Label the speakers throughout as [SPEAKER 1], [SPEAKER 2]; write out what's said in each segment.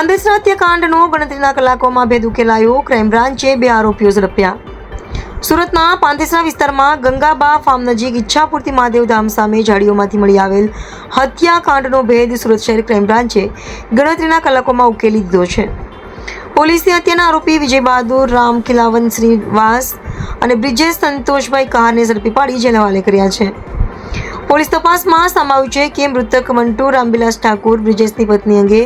[SPEAKER 1] પાંદેસરા હત્યાકાંડનો ગણતરીના કલાકોમાં ભેદ ઉકેલાયો. ક્રાઇમ બ્રાન્ચે 2 આરોપીઓ ઝડપ્યા. સુરતના પાંદેસરા વિસ્તારમાં ગંગાબા ફાર્મ નજીક ઈચ્છાપૂર્તિ મહાદેવ ધામ સામે ઝાડીઓમાંથી મળી આવેલ હત્યાકાંડનો ભેદ સુરત શહેર ક્રાઇમ બ્રાન્ચે ગણતરીના કલાકોમાં ઉકેલી દીધો છે. પોલીસે હત્યાના આરોપી વિજય બહાદુર રામ ખિલાવન શ્રીવાસ અને બ્રિજેશ સંતોષભાઈ કહારને ઝડપી પાડી જેલ હવાલે કર્યા છે. પોલીસ તપાસમાં સામે આવ્યું છે કે મૃતક મંટુ રામબિલાસ ઠાકુર બ્રિજેશની પત્ની અંગે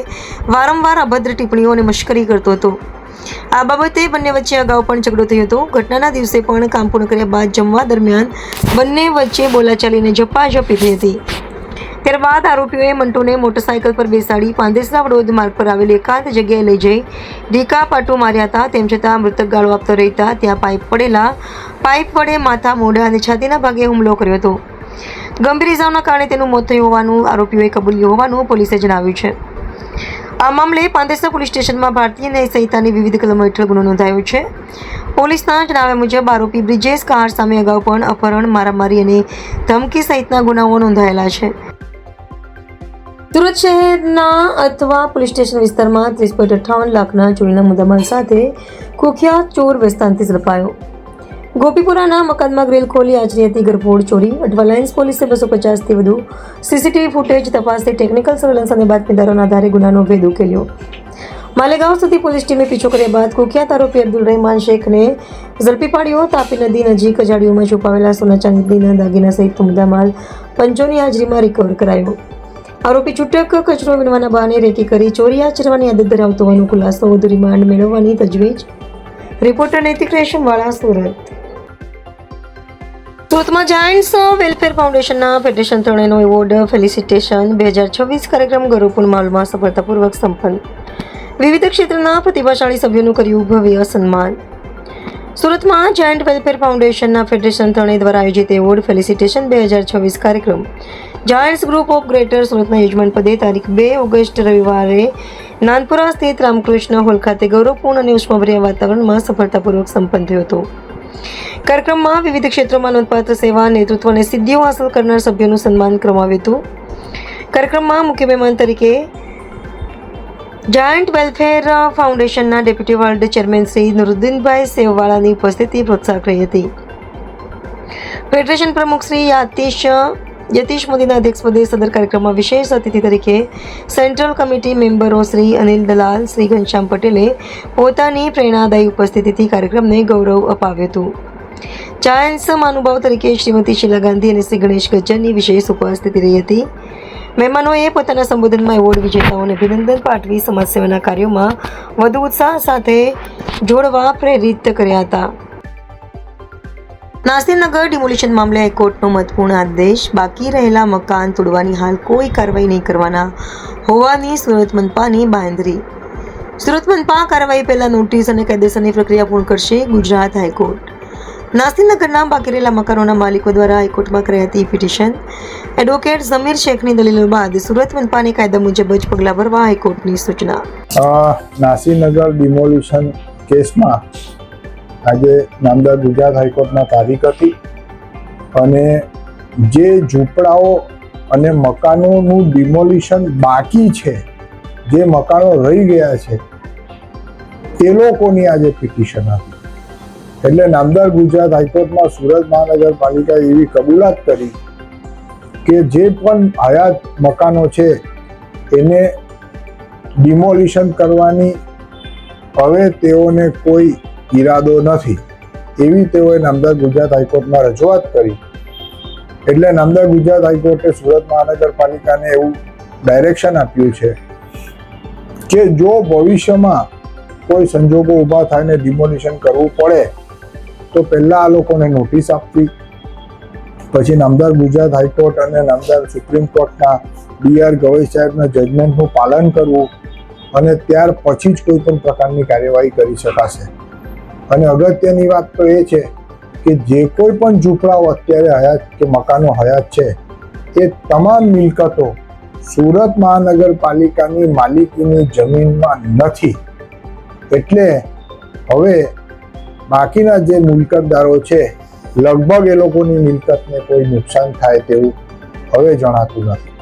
[SPEAKER 1] વારંવાર અભદ્ર ટિપ્પણીઓ અને મશ્કરી કરતો હતો. આ બાબતે બંને વચ્ચે અગાઉ પણ ઝઘડો થયો હતો. ઘટનાના દિવસે પણ કામ પૂર્ણ કર્યા બાદ જમવા દરમિયાન બંને વચ્ચે બોલાચાલીને ઝપાઝપી થઈ હતી. ત્યારબાદ આરોપીઓએ મંટુને મોટરસાયકલ પર બેસાડી પાંદેસરા વડોદ માર્ગ પર આવેલી એકાંત જગ્યાએ લઈ જઈ ઢીકા પાટું માર્યા હતા. તેમ છતાં મૃતક ગાળો આપતો રહેતા ત્યાં પાઇપ વડે માથા, મોઢા અને છાતીના ભાગે હુમલો કર્યો હતો. ગંભીર ઇજાઓના કારણે તેનું મોત થયું હોવાનું આરોપીઓએ કબૂલ્યું હોવાનું પોલીસે જણાવ્યું છે. આ મામલે પાંદેસરા પોલીસ સ્ટેશનમાં ભારતીય ન્યાય સંહિતાની વિવિધ કલમો હેઠળ ગુનો નોંધાયો છે. પોલીસના જણાવ્યા મુજબ આરોપી બ્રિજેશ કહાર સામે અગાઉ પણ અપહરણ, મારામારી અને ધમકી સહિતના ગુનાઓ નોંધાયેલા છે. સુરત શહેરના અથવા પોલીસ સ્ટેશન વિસ્તારમાં 30.58 લાખના ચોરીના મુદ્દામાલ સાથે કુખ્યાત ચોર વેસ્તાનથી ઝડપાયો. ગોપીપુરાના મકાનમાં ગ્રીલ ખોલી આચરી હતી ગરફોડ ચોરી. અઠવા લાઇન્સ પોલીસે 250થી વધુ સીસીટીવી ફૂટેજ તપાસી ટેકનિકલ સર્વેલન્સ અને બાતમીદારોના આધારે ગુનાનો ભેદ ઉકેલ્યો. માલેગાંવ સુધી પોલીસ ટીમે પીછો કર્યા બાદ કુખ્યાત આરોપી અબ્દુલ રહેમાન શેખને ઝડપી પાડ્યો. તાપી નદી નજીક ઝાડીઓમાં છુપાવેલા સોના ચાંદીના દાગીના સહિત મુદ્દામાલ પંચોની હાજરીમાં રિકવર કરાયો. આરોપી છૂટક કચરો વીણવાના બહાને રેકી કરી ચોરી આચરવાની આદત ધરાવતો હોવાનો ખુલાસો. વધુ રિમાન્ડ મેળવવાની તજવીજ. રિપોર્ટર નૈતિક રેશમવાળા, સુરત. સુરતમાં જાયન્ટ્સ વેલફેર ફાઉન્ડેશનના ફેડરેશન 3નો એવોર્ડ ફેલિસિટેશન 2026 કાર્યક્રમ ગૌરવપૂર્ણ માહોલમાં સફળતાપૂર્વક સંપન્ન. વિવિધ ક્ષેત્રના પ્રતિભાશાળી સભ્યોનું કર્યું ભવ્ય સન્માન. સુરતમાં જાયન્ટ વેલફેર ફાઉન્ડેશનના ફેડરેશન 3 દ્વારા આયોજિત એવોર્ડ ફેલિસિટેશન 2026 કાર્યક્રમ જાયન્ટ્સ ગ્રુપ ઓફ ગ્રેટર સુરતના યજમાન પદે તારીખ 2 ઓગસ્ટ રવિવારે નાનપુરા સ્થિત રામકૃષ્ણ હોલ ખાતે ગૌરવપૂર્ણ અને ઉષ્માભર્યા વાતાવરણમાં સફળતાપૂર્વક સંપન્ન થયો હતો. કાર્યક્રમમાં વિવિધ ક્ષેત્રોમાં નોંધપાત્ર સેવા, નેતૃત્વ અને સિદ્ધિઓ હાંસલ કરનાર સભ્યોનું સન્માન કરવામાં આવ્યું હતું. કાર્યક્રમમાં મુખ્ય મહેમાન તરીકે જાયન્ટ વેલફેર ફાઉન્ડેશનના ડેપ્યુટી વર્લ્ડ ચેરમેન શ્રી નુરુદ્દીનભાઈ સેવવાળાની ઉપસ્થિતિ પ્રોત્સાહક રહી હતી. ફેડરેશન પ્રમુખ શ્રી યતીશ મોદીના અધ્યક્ષપદે સદર કાર્યક્રમમાં વિશેષ અતિથિ તરીકે સેન્ટ્રલ કમિટી મેમ્બરો શ્રી અનિલ દલાલ, શ્રી ઘનશ્યામ પટેલે પોતાની પ્રેરણાદાયી ઉપસ્થિતિથી કાર્યક્રમને ગૌરવ અપાવ્યું હતું. જાયન્ટ્સ મહાનુભાવ તરીકે શ્રીમતી શીલા ગાંધી અને શ્રી ગણેશ ગજ્જરની વિશેષ ઉપસ્થિતિ રહી હતી. મહેમાનોએ પોતાના સંબોધનમાં એવોર્ડ વિજેતાઓને અભિનંદન પાઠવી સમાજ સેવાના કાર્યોમાં વધુ ઉત્સાહ સાથે જોડવા પ્રેરિત કર્યા હતા. નાસિરનગર ડિમોલિશન મામલે હાઈકોર્ટનો મહત્વપૂર્ણ આદેશ. બાકી રહેલા મકાન તોડવાની હાલ કોઈ કાર્યવાહી નહીં કરવાના હોવાની સુરત મનપાની બાંયધરી. સુરત મનપા કાર્યવાહી પહેલા નોટિસ અને કાયદેસરની પ્રક્રિયા પૂર્ણ કરશે. ગુજરાત હાઈકોર્ટ. નાસિરનગરના બાકી રહેલા મકાનોના માલિકો દ્વારા હાઈકોર્ટમાં કરાઈ પિટિશન. એડવોકેટ ઝમીર શેખની દલીલો બાદ સુરત મનપાની કાયદા મુજબ જ પગલાં ભરવા હાઈકોર્ટની સૂચના.
[SPEAKER 2] નાસિરનગર ડિમોલિશન કેસમાં આજે નામદાર ગુજરાત હાઈકોર્ટમાં તારીખ હતી અને જે ઝૂંપડાઓ અને મકાનોનું ડિમોલિશન બાકી છે, જે મકાનો રહી ગયા છે, તે લોકોની આજે પિટિશન હતી. એટલે નામદાર ગુજરાત હાઈકોર્ટમાં સુરત મહાનગરપાલિકાએ એવી કબૂલાત કરી કે જે પણ હયાત મકાનો છે એને ડિમોલિશન કરવાની હવે તેઓને કોઈ ઈરાદો નથી, એવી તેઓએ નામદાર ગુજરાત હાઈકોર્ટમાં રજૂઆત કરી. એટલે નામદાર ગુજરાત હાઈકોર્ટે સુરત મહાનગરપાલિકાને એવું ડાયરેક્શન આપ્યું છે કે જો ભવિષ્યમાં કોઈ સંજોગો ઊભા થાય ને ડિમોલિશન કરવું પડે તો પહેલાં આ લોકોને નોટિસ આપવી, પછી નામદાર ગુજરાત હાઈકોર્ટ અને નામદાર સુપ્રીમ કોર્ટના BR ગવઈ સાહેબના જજમેન્ટનું પાલન કરવું અને ત્યાર પછી જ કોઈ પણ પ્રકારની કાર્યવાહી કરી શકાશે. અને અગત્યની વાત તો એ છે કે જે કોઈ પણ ઝૂંપડાઓ અત્યારે હયાત કે મકાનો હયાત છે એ તમામ મિલકતો સુરત મહાનગરપાલિકાની માલિકીની જમીનમાં નથી. એટલે હવે બાકીના જે મિલકતદારો છે લગભગ એ લોકોની મિલકતને કોઈ નુકસાન થાય તેવું હવે જણાતું નથી.